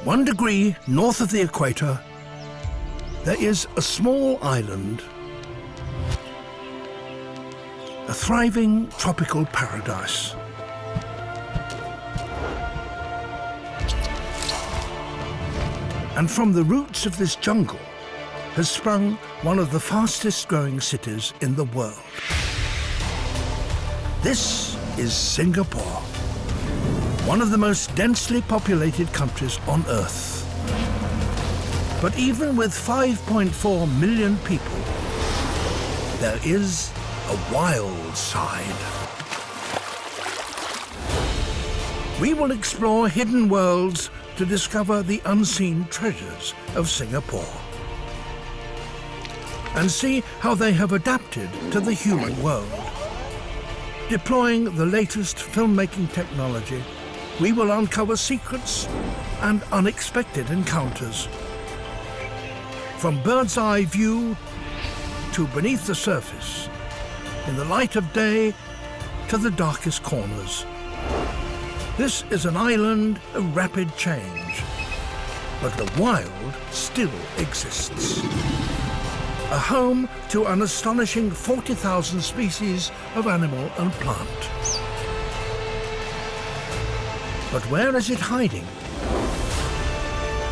1 degree north of the equator, there is a small island, a thriving tropical paradise. And from the roots of this jungle has sprung one of the fastest growing cities in the world. This is Singapore, one of the most densely populated countries on Earth. But even with 5.4 million people, there is a wild side. We will explore hidden worlds to discover the unseen treasures of Singapore and see how they have adapted to the human world. Deploying the latest filmmaking technology, we will uncover secrets and unexpected encounters. From bird's eye view to beneath the surface, in the light of day to the darkest corners. This is an island of rapid change, but the wild still exists. A home to an astonishing 40,000 species of animal and plant. But where is it hiding?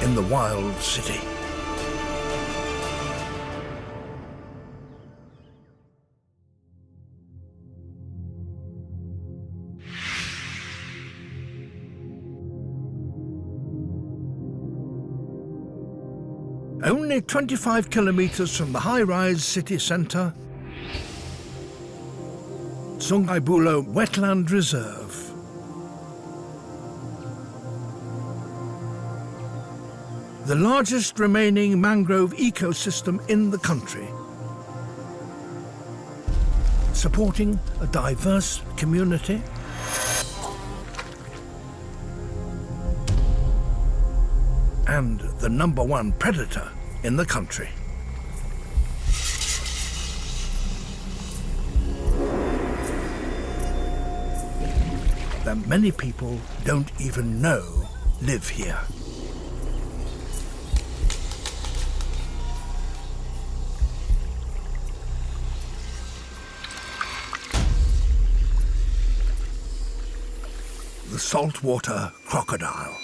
In the wild city. Only 25 kilometers from the high-rise city centre, Sungai Buloh Wetland Reserve. The largest remaining mangrove ecosystem in the country, supporting a diverse community and the #1 predator in the country. That many people don't even know live here. The saltwater crocodile.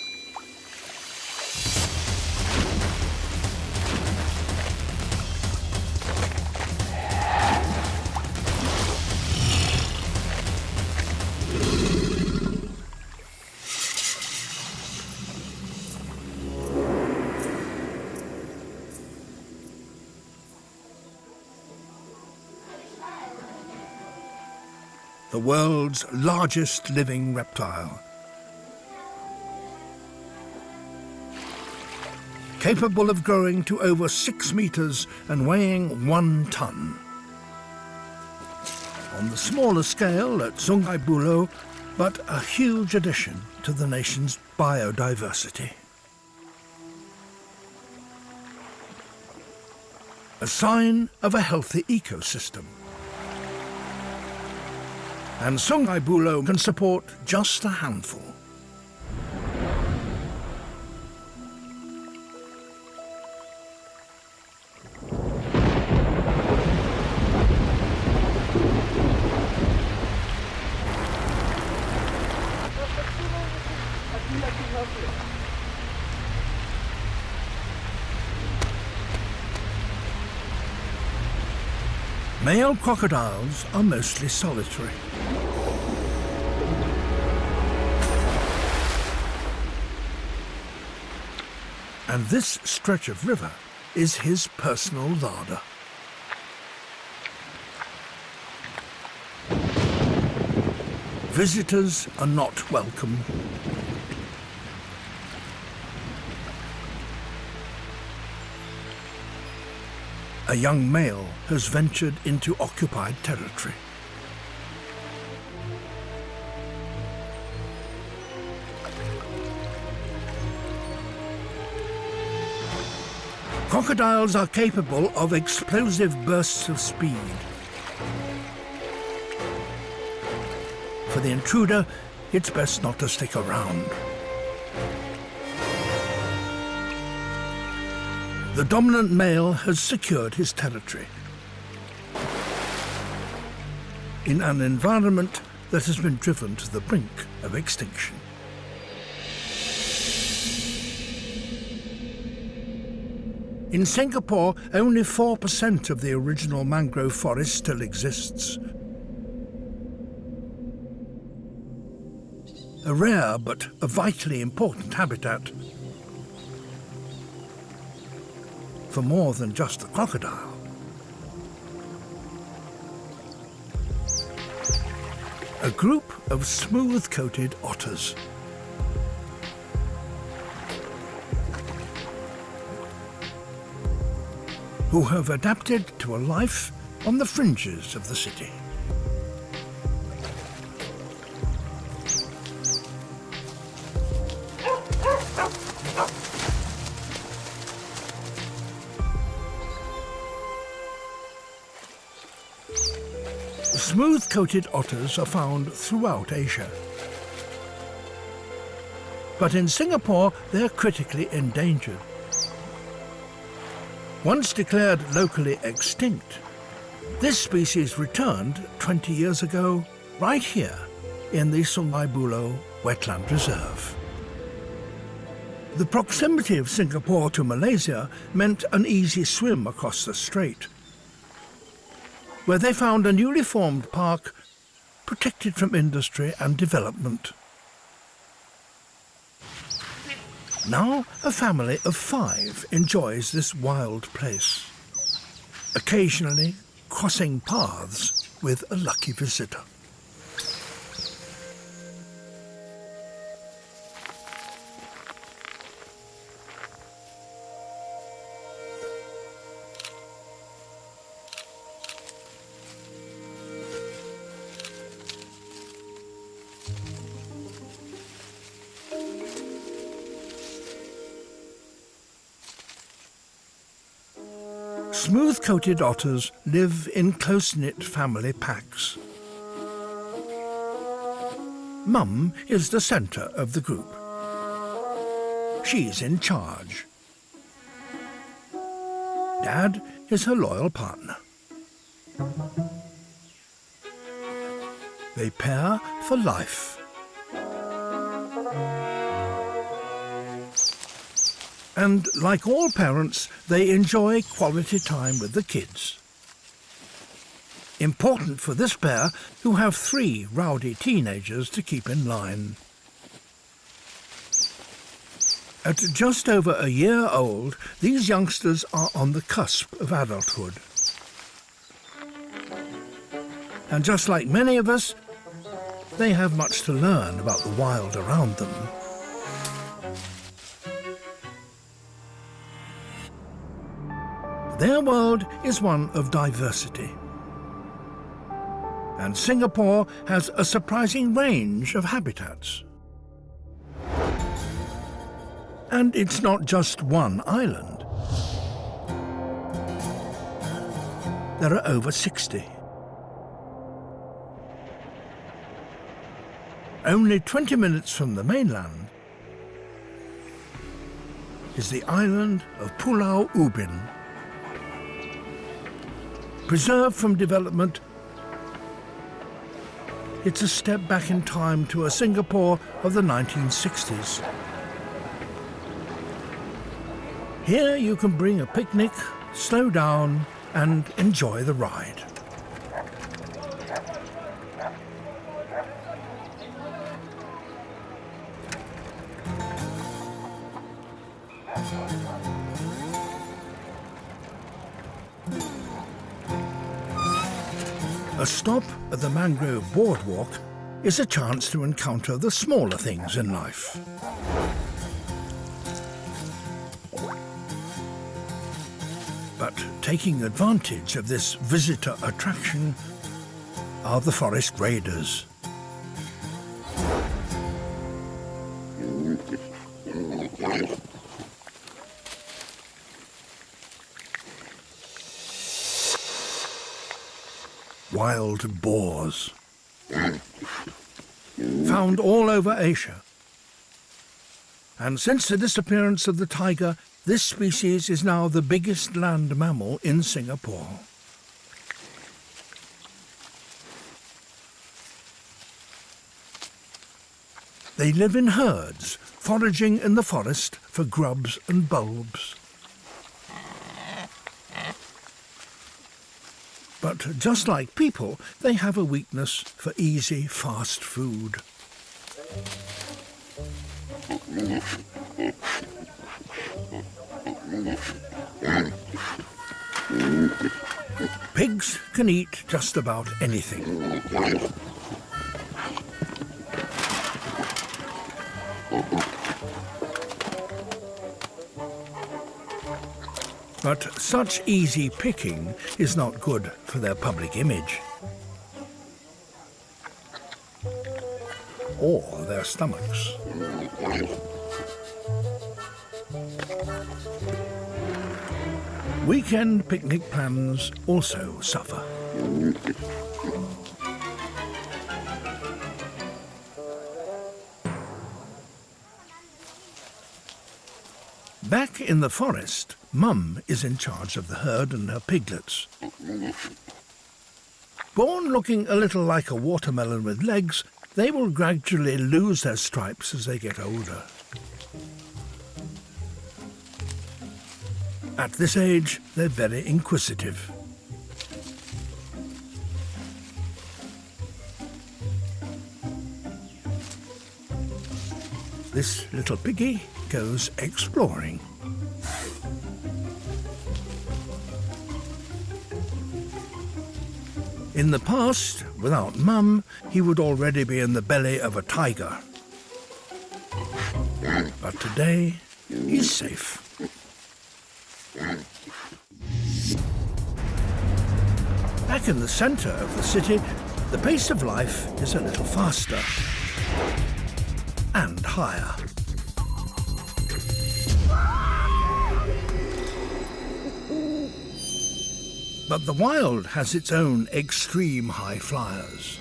The world's largest living reptile. Capable of growing to over 6 meters and weighing 1 ton. On the smaller scale at Sungai Buloh, but a huge addition to the nation's biodiversity. A sign of a healthy ecosystem. And Sungai Buloh can support just a handful. Male crocodiles are mostly solitary. And this stretch of river is his personal larder. Visitors are not welcome. A young male has ventured into occupied territory. Crocodiles are capable of explosive bursts of speed. For the intruder, it's best not to stick around. The dominant male has secured his territory in an environment that has been driven to the brink of extinction. In Singapore, only 4% of the original mangrove forest still exists. A rare but a vitally important habitat for more than just the crocodile. A group of smooth-coated otters. Who have adapted to a life on the fringes of the city. Smooth-coated otters are found throughout Asia. But in Singapore, they're critically endangered. Once declared locally extinct, this species returned 20 years ago right here in the Sungai Buloh Wetland Reserve. The proximity of Singapore to Malaysia meant an easy swim across the strait, where they found a newly formed park protected from industry and development. Now a family of 5 enjoys this wild place, occasionally crossing paths with a lucky visitor. Smooth-coated otters live in close-knit family packs. Mum is the centre of the group. She's in charge. Dad is her loyal partner. They pair for life. And like all parents, they enjoy quality time with the kids. Important for this pair, who have 3 rowdy teenagers to keep in line. At just over a year old, these youngsters are on the cusp of adulthood. And just like many of us, they have much to learn about the wild around them. Their world is one of diversity. And Singapore has a surprising range of habitats. And it's not just one island. There are over 60. Only 20 minutes from the mainland is the island of Pulau Ubin. Preserved from development, it's a step back in time to a Singapore of the 1960s. Here you can bring a picnic, slow down and enjoy the ride. A stop at the Mangrove Boardwalk is a chance to encounter the smaller things in life. But taking advantage of this visitor attraction are the forest raiders. Wild boars, found all over Asia. And since the disappearance of the tiger, This species is now the biggest land mammal in Singapore. They live in herds, foraging in the forest for grubs and bulbs. But just like people, they have a weakness for easy, fast food. Pigs can eat just about anything. But such easy picking is not good for their public image or their stomachs. Weekend picnic plans also suffer. Back in the forest, Mum is in charge of the herd and her piglets. Born looking a little like a watermelon with legs, they will gradually lose their stripes as they get older. At this age, they're very inquisitive. This little piggy goes exploring. In the past, without Mum, he would already be in the belly of a tiger. But today, he's safe. Back in the centre of the city, the pace of life is a little faster and higher. But the wild has its own extreme high flyers.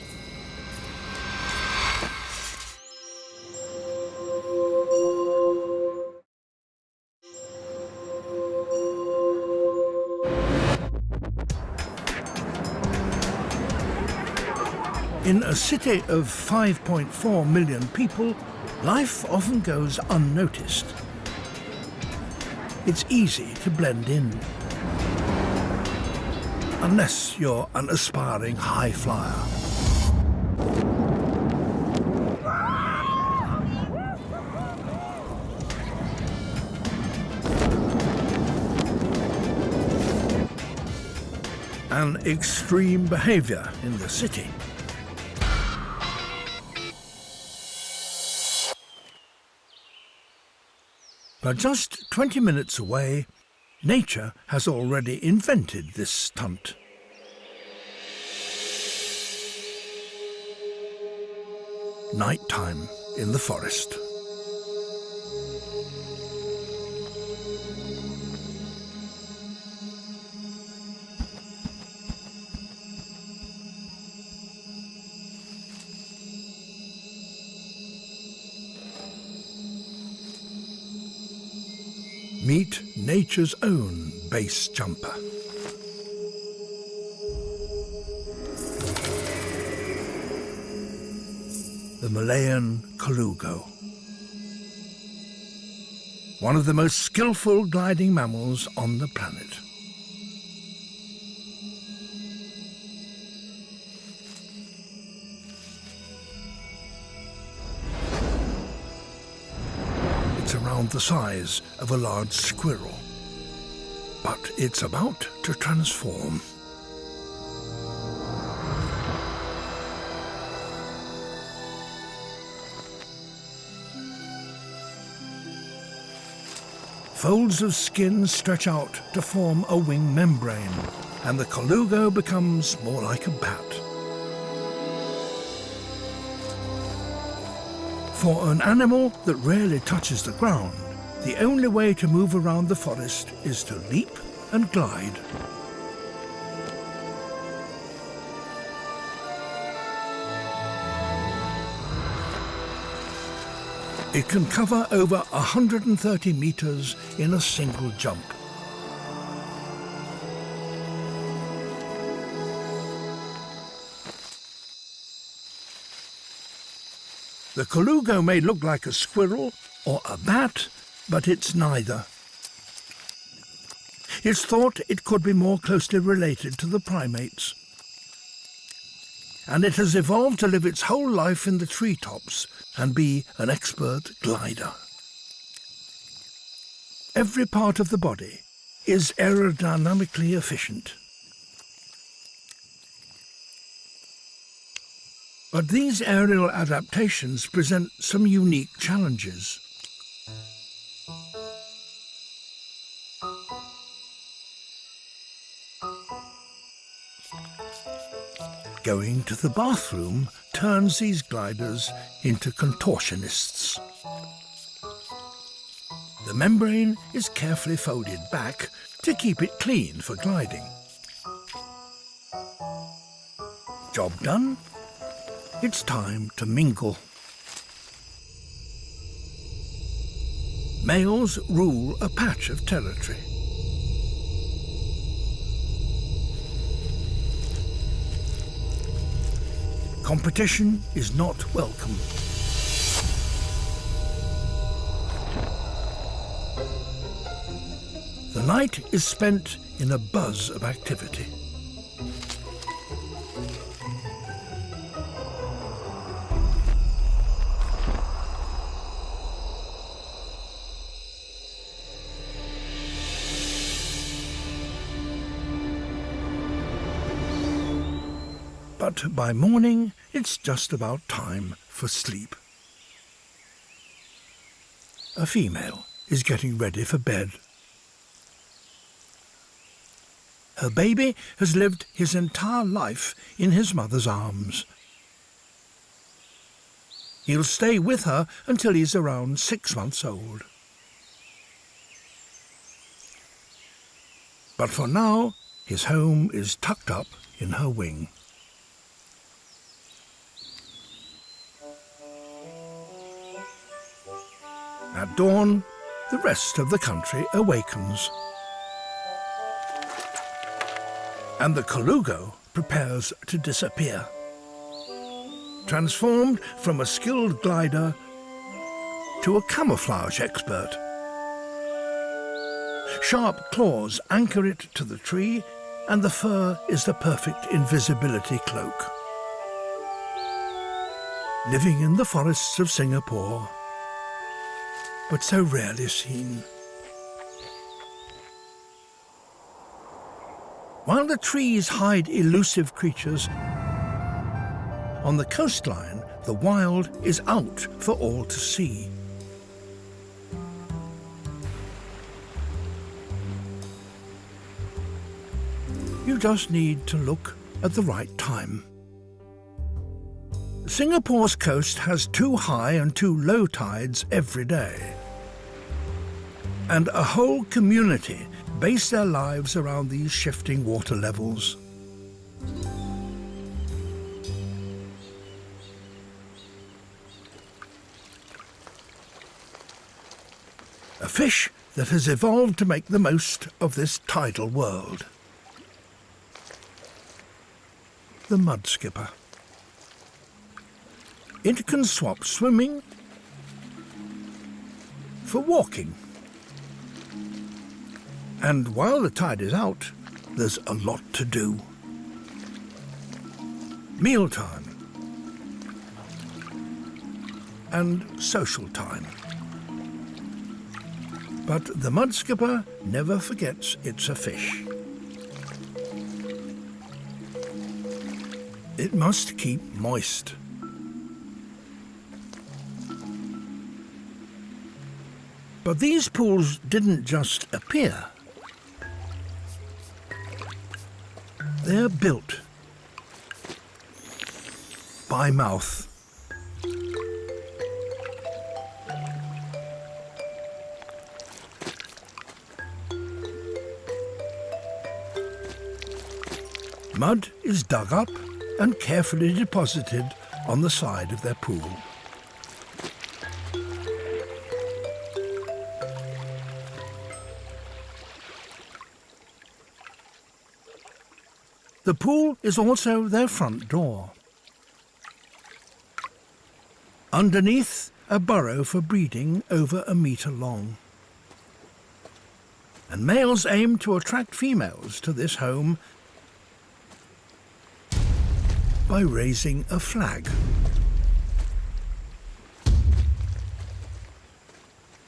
In a city of 5.4 million people, life often goes unnoticed. It's easy to blend in. Unless you're an aspiring high flyer. An extreme behavior in the city. But just 20 minutes away, nature has already invented this stunt. Nighttime in the forest. Meet nature's own base jumper. The Malayan colugo. One of the most skillful gliding mammals on the planet. It's around the size of a large squirrel, but it's about to transform. Folds of skin stretch out to form a wing membrane, and the colugo becomes more like a bat. For an animal that rarely touches the ground, the only way to move around the forest is to leap and glide. It can cover over 130 meters in a single jump. The Colugo may look like a squirrel or a bat, but it's neither. It's thought it could be more closely related to the primates. And it has evolved to live its whole life in the treetops and be an expert glider. Every part of the body is aerodynamically efficient. But these aerial adaptations present some unique challenges. Going to the bathroom turns these gliders into contortionists. The membrane is carefully folded back to keep it clean for gliding. Job done. It's time to mingle. Males rule a patch of territory. Competition is not welcome. The night is spent in a buzz of activity. But by morning, it's just about time for sleep. A female is getting ready for bed. Her baby has lived his entire life in his mother's arms. He'll stay with her until he's around 6 months old. But for now, his home is tucked up in her wing. At dawn, the rest of the country awakens. And the Colugo prepares to disappear. Transformed from a skilled glider to a camouflage expert. Sharp claws anchor it to the tree, and the fur is the perfect invisibility cloak. Living in the forests of Singapore, but so rarely seen. While the trees hide elusive creatures, on the coastline, the wild is out for all to see. You just need to look at the right time. Singapore's coast has 2 high and 2 low tides every day. And a whole community base their lives around these shifting water levels. A fish that has evolved to make the most of this tidal world. The mudskipper. It can swap swimming for walking. And while the tide is out, there's a lot to do. Mealtime and social time. But the mudskipper never forgets it's a fish. It must keep moist. But these pools didn't just appear. They're built by mouth. Mud is dug up and carefully deposited on the side of their pool. The pool is also their front door. Underneath, a burrow for breeding over a metre long. And males aim to attract females to this home by raising a flag.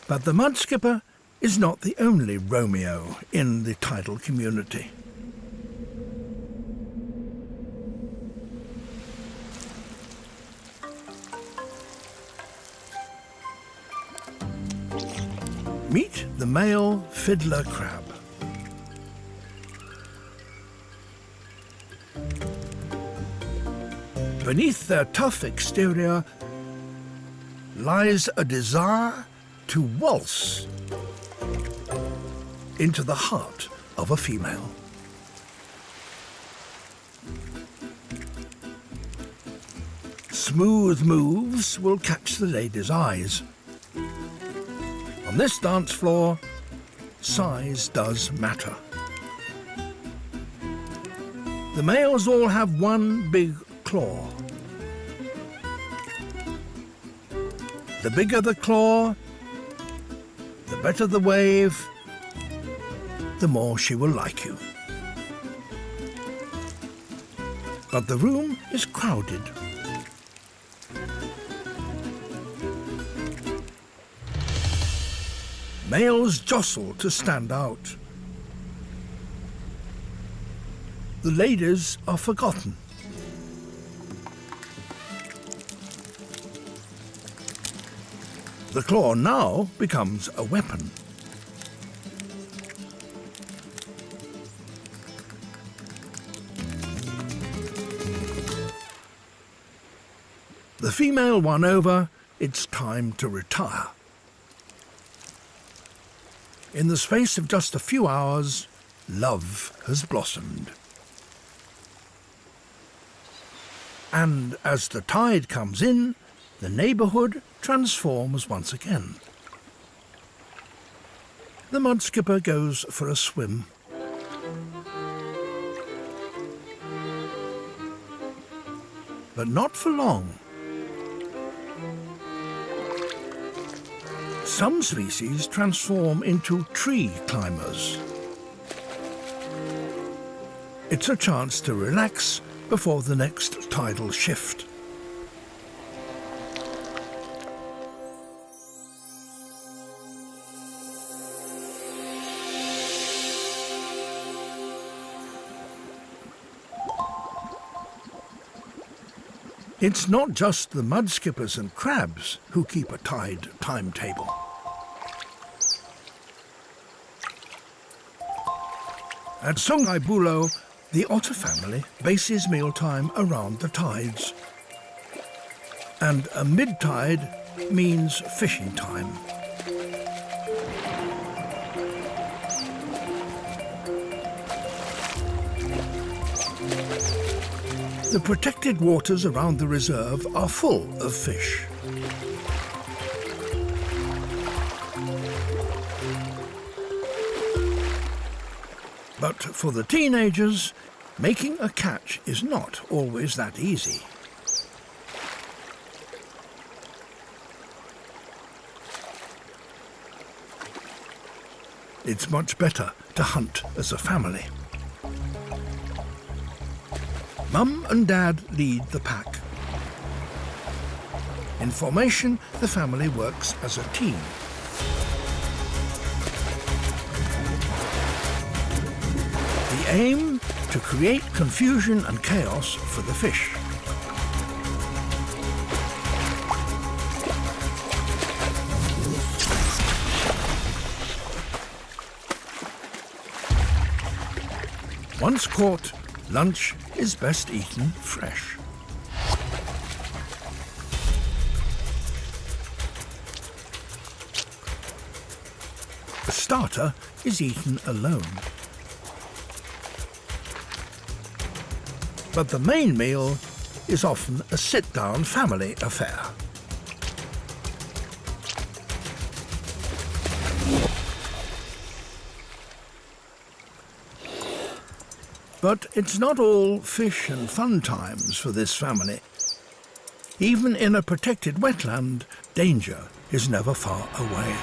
But the mudskipper is not the only Romeo in the tidal community. Meet the male fiddler crab. Beneath their tough exterior lies a desire to waltz into the heart of a female. Smooth moves will catch the lady's eyes. On this dance floor, size does matter. The males all have one big claw. The bigger the claw, the better the wave, the more she will like you. But the room is crowded. Males jostle to stand out. The ladies are forgotten. The claw now becomes a weapon. The female won over, it's time to retire. In the space of just a few hours, love has blossomed. And as the tide comes in, the neighbourhood transforms once again. The mudskipper goes for a swim. But not for long. Some species transform into tree climbers. It's a chance to relax before the next tidal shift. It's not just the mudskippers and crabs who keep a tide timetable. At Sungai Buloh, the otter family bases mealtime around the tides. And a mid-tide means fishing time. The protected waters around the reserve are full of fish. But for the teenagers, making a catch is not always that easy. It's much better to hunt as a family. Mum and Dad lead the pack. In formation, the family works as a team. The aim? To create confusion and chaos for the fish. Once caught, lunch is best eaten fresh. The starter is eaten alone. But the main meal is often a sit-down family affair. But it's not all fish and fun times for this family. Even in a protected wetland, danger is never far away.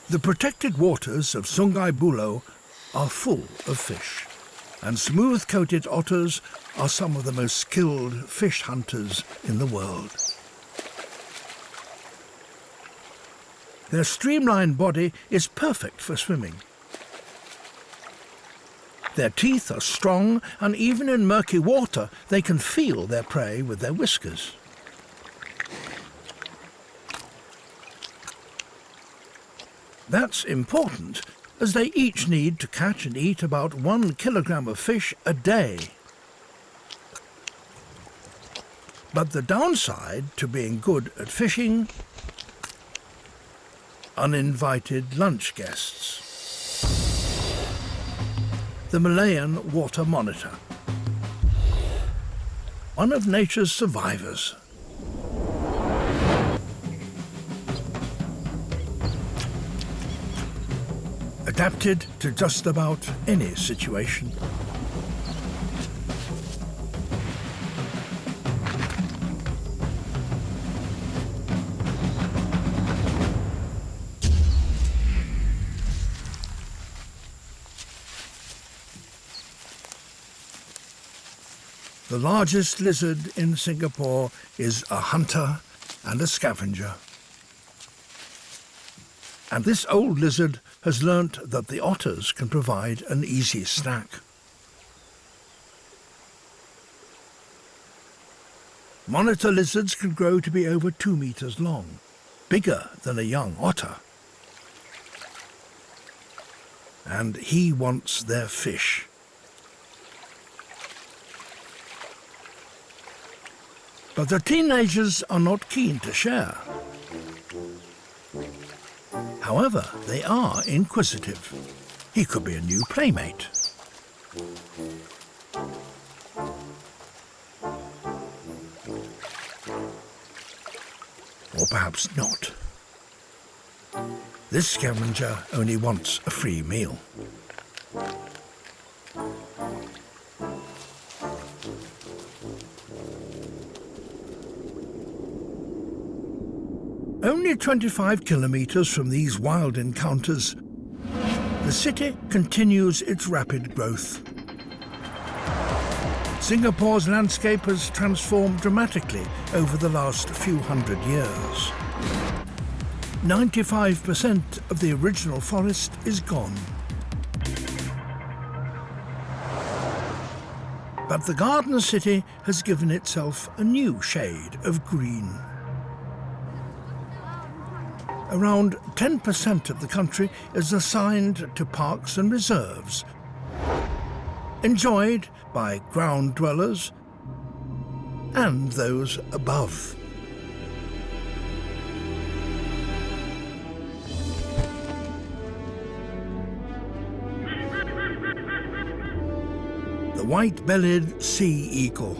The protected waters of Sungai Buloh are full of fish, and smooth-coated otters are some of the most skilled fish hunters in the world. Their streamlined body is perfect for swimming. Their teeth are strong, and even in murky water they can feel their prey with their whiskers. That's important, as they each need to catch and eat about 1 kilogram of fish a day. But the downside to being good at fishing: uninvited lunch guests. The Malayan water monitor, one of nature's survivors. Adapted to just about any situation. The largest lizard in Singapore is a hunter and a scavenger. And this old lizard has learnt that the otters can provide an easy snack. Monitor lizards can grow to be over 2 meters long, bigger than a young otter. And he wants their fish. But the teenagers are not keen to share. However, they are inquisitive. He could be a new playmate. Or perhaps not. This scavenger only wants a free meal. Only 25 kilometers from these wild encounters, the city continues its rapid growth. Singapore's landscape has transformed dramatically over the last few hundred years. 95% of the original forest is gone. But the Garden City has given itself a new shade of green. Around 10% of the country is assigned to parks and reserves, enjoyed by ground dwellers and those above. The white-bellied sea eagle,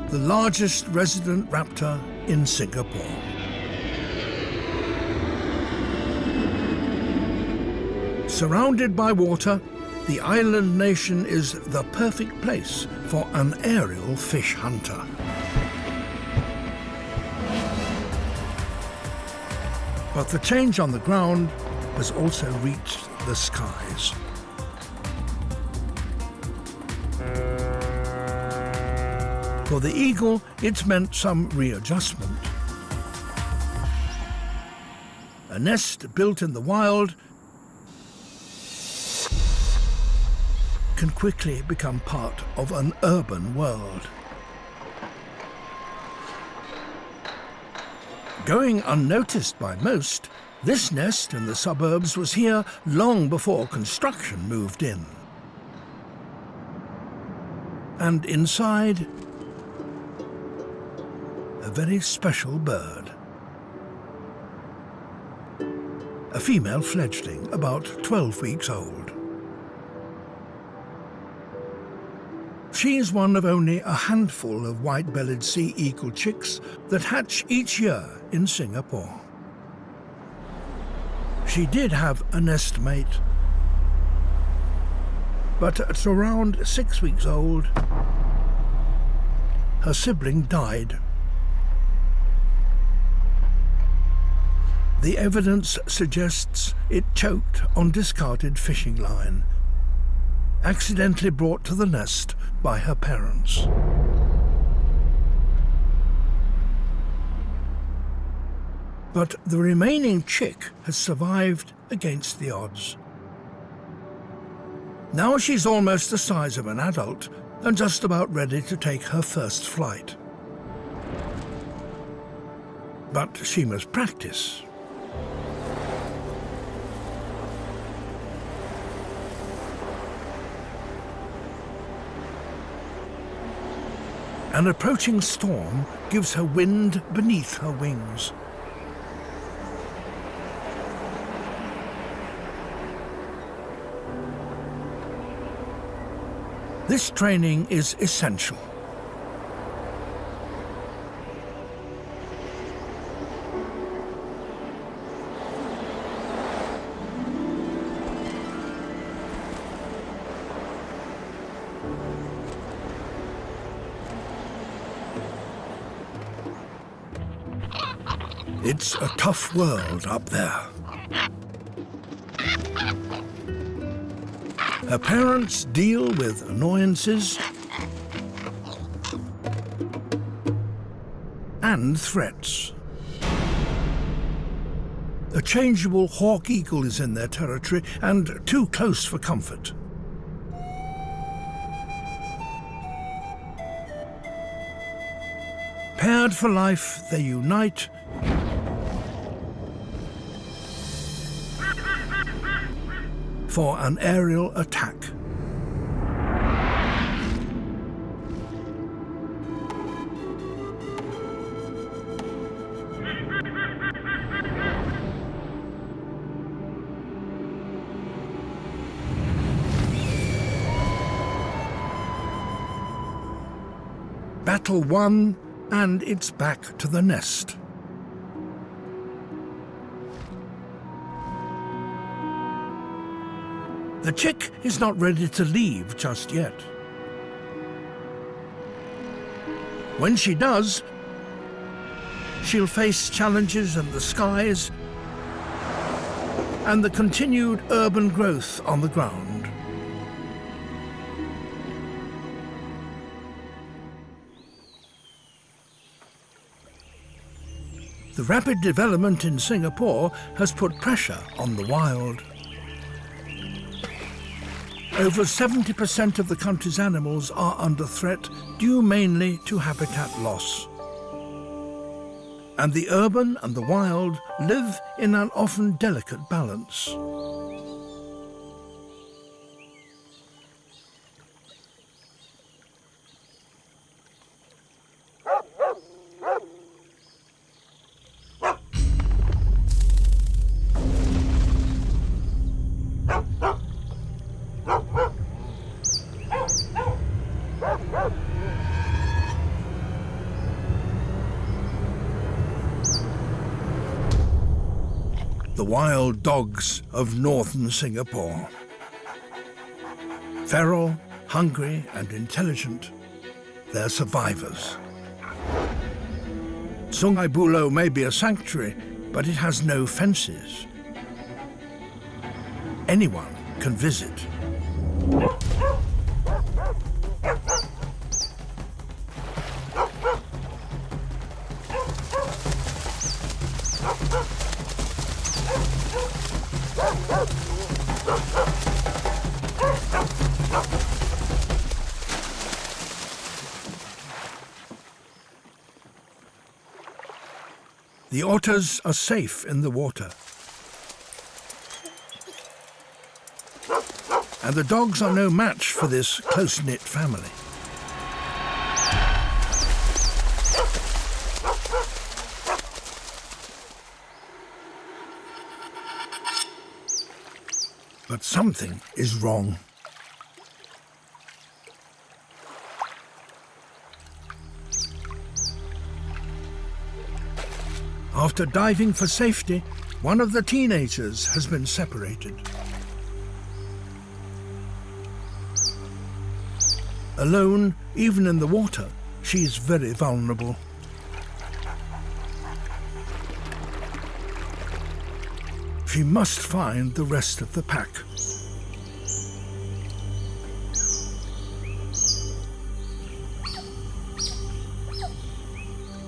the largest resident raptor in Singapore. Surrounded by water, the island nation is the perfect place for an aerial fish hunter. But the change on the ground has also reached the skies. For the eagle, it's meant some readjustment. A nest built in the wild can quickly become part of an urban world. Going unnoticed by most, this nest in the suburbs was here long before construction moved in. And inside, a very special bird. A female fledgling, about 12 weeks old. She's one of only a handful of white-bellied sea eagle chicks that hatch each year in Singapore. She did have a nest mate, but at around 6 weeks old, her sibling died. The evidence suggests it choked on discarded fishing line, accidentally brought to the nest by her parents. But the remaining chick has survived against the odds. Now she's almost the size of an adult and just about ready to take her first flight. But she must practice. An approaching storm gives her wind beneath her wings. This training is essential. It's a tough world up there. Her parents deal with annoyances and threats. A changeable hawk eagle is in their territory and too close for comfort. Paired for life, they unite for an aerial attack. Battle won, and it's back to the nest. The chick is not ready to leave just yet. When she does, she'll face challenges in the skies and the continued urban growth on the ground. The rapid development in Singapore has put pressure on the wild. Over 70% of the country's animals are under threat, due mainly to habitat loss. And the urban and the wild live in an often delicate balance. The wild dogs of northern Singapore. Feral, hungry and intelligent, they're survivors. Sungai Buloh may be a sanctuary, but it has no fences. Anyone can visit. The otters are safe in the water. And the dogs are no match for this close-knit family. But something is wrong. After diving for safety, one of the teenagers has been separated. Alone, even in the water, she is very vulnerable. She must find the rest of the pack.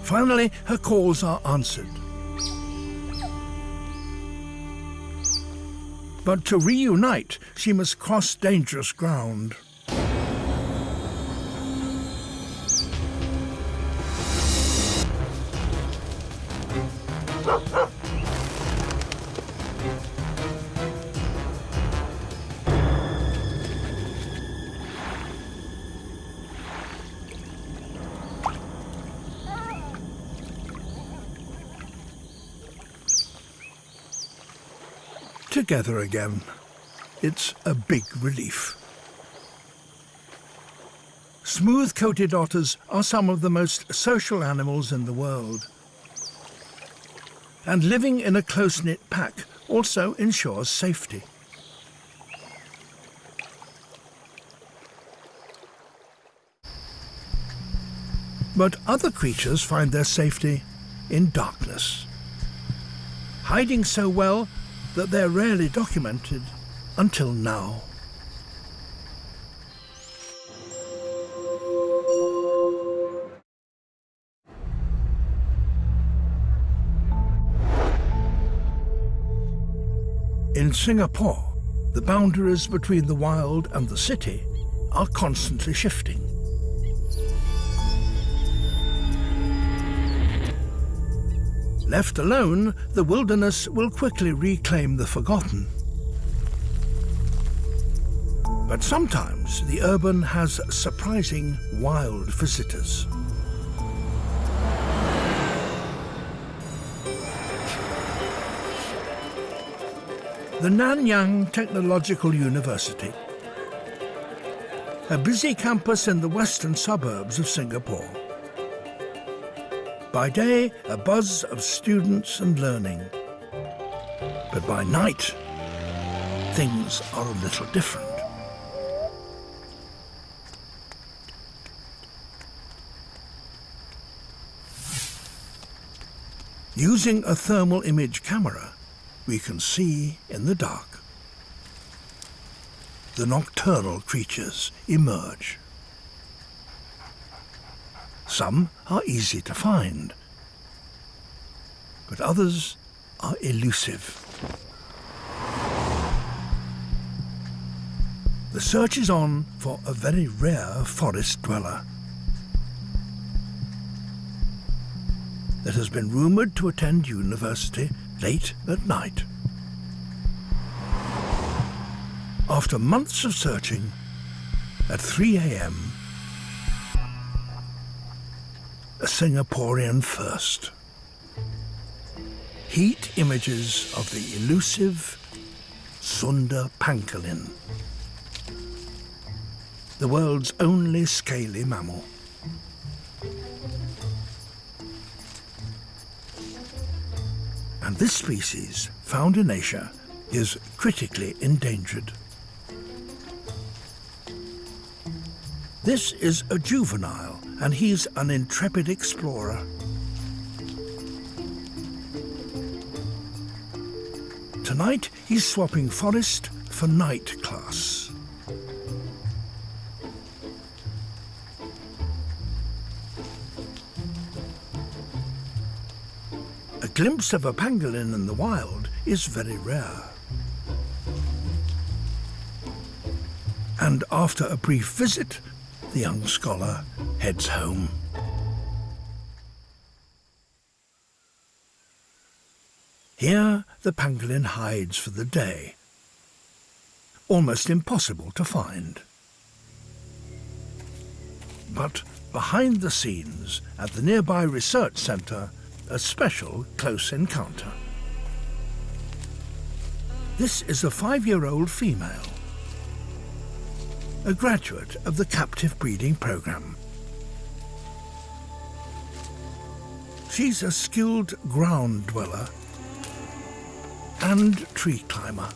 Finally, her calls are answered. But to reunite, she must cross dangerous ground. Together again. It's a big relief. Smooth-coated otters are some of the most social animals in the world. And living in a close-knit pack also ensures safety. But other creatures find their safety in darkness, hiding so well that they're rarely documented until now. In Singapore, the boundaries between the wild and the city are constantly shifting. Left alone, the wilderness will quickly reclaim the forgotten. But sometimes the urban has surprising wild visitors. The Nanyang Technological University, a busy campus in the western suburbs of Singapore. By day, a buzz of students and learning. But by night, things are a little different. Using a thermal image camera, we can see in the dark. The nocturnal creatures emerge. Some are easy to find, but others are elusive. The search is on for a very rare forest dweller that has been rumoured to attend university late at night. After months of searching, at 3 a.m, a Singaporean first. Heat images of the elusive Sunda pangolin, the world's only scaly mammal. And this species, found in Asia, is critically endangered. This is a juvenile, and he's an intrepid explorer. Tonight, he's swapping forest for night class. A glimpse of a pangolin in the wild is very rare. And after a brief visit, the young scholar heads home. Here, the pangolin hides for the day. Almost impossible to find. But behind the scenes, at the nearby research centre, a special close encounter. This is a 5-year-old female, a graduate of the captive breeding program. She's a skilled ground dweller and tree climber.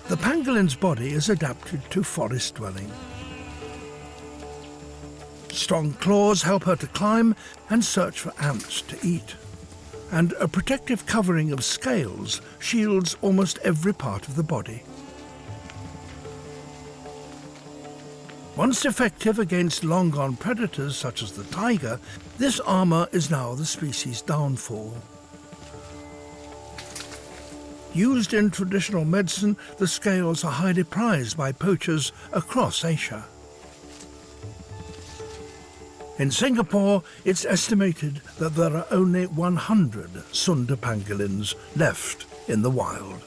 The pangolin's body is adapted to forest dwelling. Strong claws help her to climb and search for ants to eat. And a protective covering of scales shields almost every part of the body. Once effective against long-gone predators such as the tiger, this armour is now the species' downfall. Used in traditional medicine, the scales are highly prized by poachers across Asia. In Singapore, it's estimated that there are only 100 Sunda pangolins left in the wild.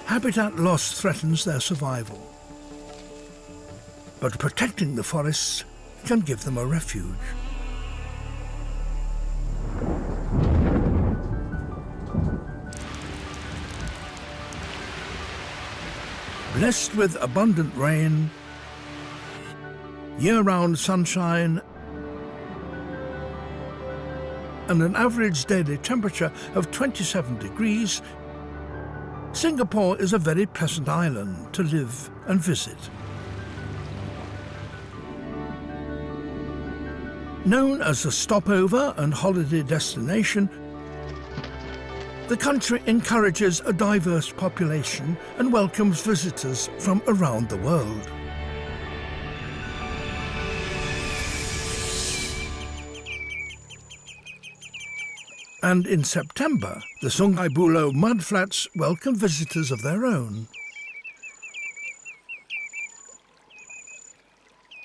Habitat loss threatens their survival, but protecting the forests can give them a refuge. Blessed with abundant rain, year-round sunshine, and an average daily temperature of 27 degrees, Singapore is a very pleasant island to live and visit. Known as a stopover and holiday destination, the country encourages a diverse population and welcomes visitors from around the world. And in September, the Sungai Buloh mudflats welcome visitors of their own.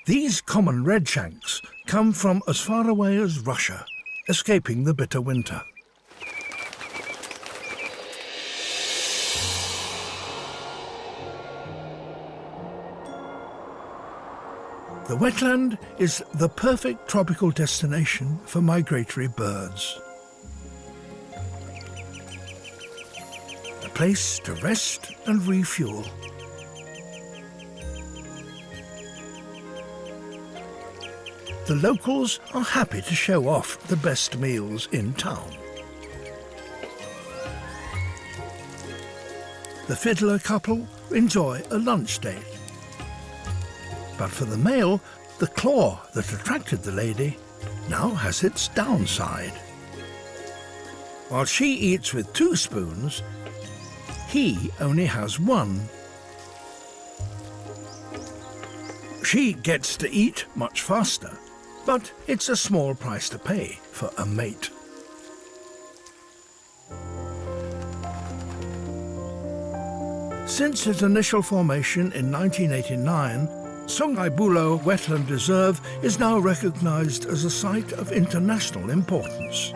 These common redshanks come from as far away as Russia, escaping the bitter winter. The wetland is the perfect tropical destination for migratory birds. A place to rest and refuel. The locals are happy to show off the best meals in town. The fiddler couple enjoy a lunch date. But for the male, the claw that attracted the lady now has its downside. While she eats with 2 spoons, he only has 1. She gets to eat much faster, but it's a small price to pay for a mate. Since its initial formation in 1989, Sungai Buloh Wetland Reserve is now recognized as a site of international importance.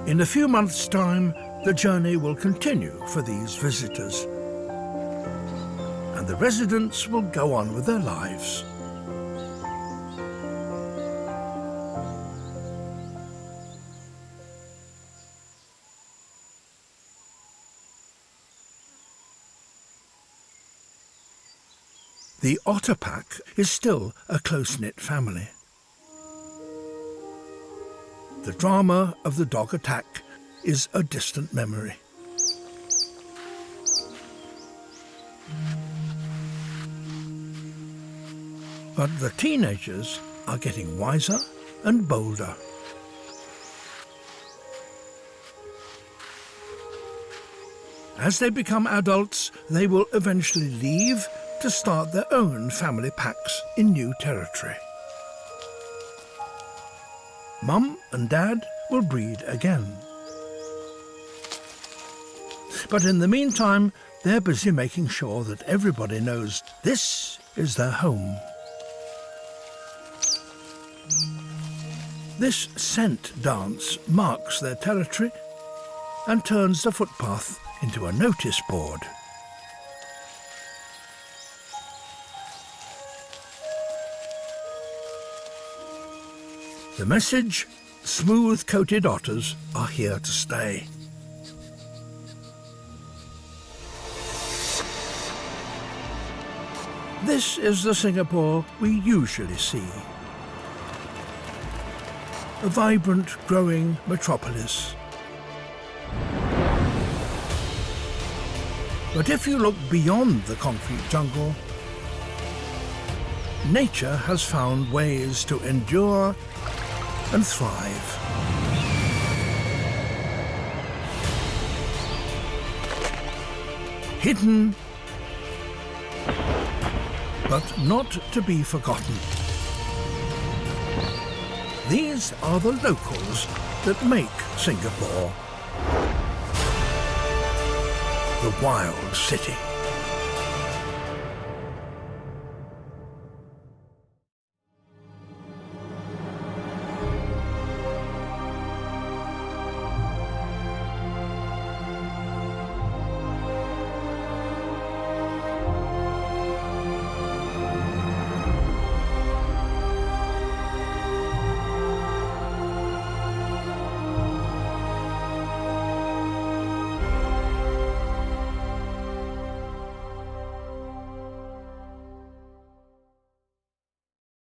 In a few months' time, the journey will continue for these visitors, and the residents will go on with their lives. The otter pack is still a close-knit family. The drama of the dog attack is a distant memory. But the teenagers are getting wiser and bolder. As they become adults, they will eventually leave to start their own family packs in new territory. Mum and Dad will breed again. But in the meantime, they're busy making sure that everybody knows this is their home. This scent dance marks their territory and turns the footpath into a notice board. The message: smooth-coated otters are here to stay. This is the Singapore we usually see. A vibrant, growing metropolis. But if you look beyond the concrete jungle, nature has found ways to endure and thrive. Hidden, but not to be forgotten. These are the locals that make Singapore the Wild City.